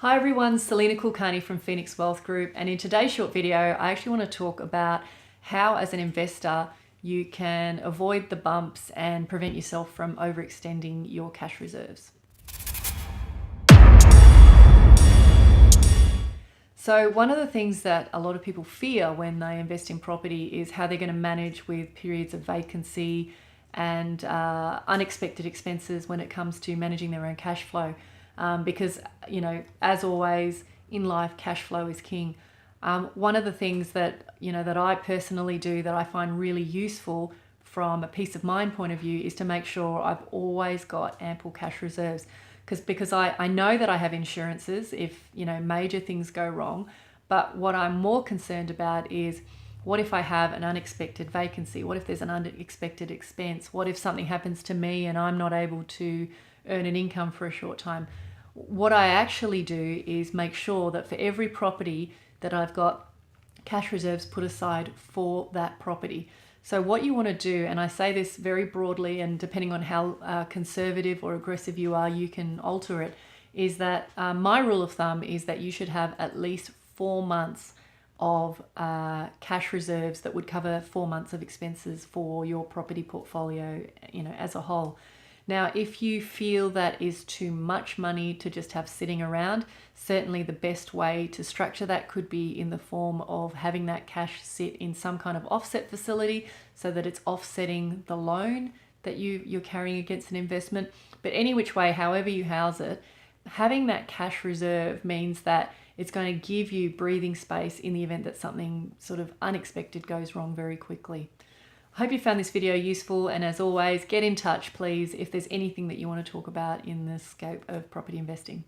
Hi everyone, Salena Kulkarni from Phoenix Wealth Group, and in today's short video I actually want to talk about how as an investor you can avoid the bumps and prevent yourself from overextending your cash reserves. So one of the things that a lot of people fear when they invest in property is how they're going to manage with periods of vacancy and unexpected expenses when it comes to managing their own cash flow. Because, as always in life, cash flow is king. One of the things that, that I personally do that I find really useful from a peace of mind point of view is to make sure I've always got ample cash reserves. Because I know that I have insurances if, major things go wrong. But what I'm more concerned about is, what if I have an unexpected vacancy? What if there's an unexpected expense? What if something happens to me and I'm not able to earn an income for a short time? What I actually do is make sure that for every property that I've got cash reserves put aside for that property. So what you want to do, and I say this very broadly, and depending on how conservative or aggressive you are, you can alter it, is that my rule of thumb is that you should have at least 4 months of cash reserves that would cover 4 months of expenses for your property portfolio, as a whole. Now, if you feel that is too much money to just have sitting around, certainly the best way to structure that could be in the form of having that cash sit in some kind of offset facility so that it's offsetting the loan that you're carrying against an investment. But any which way, however you house it, having that cash reserve means that it's going to give you breathing space in the event that something sort of unexpected goes wrong very quickly. I hope you found this video useful, and as always, get in touch please if there's anything that you want to talk about in the scope of property investing.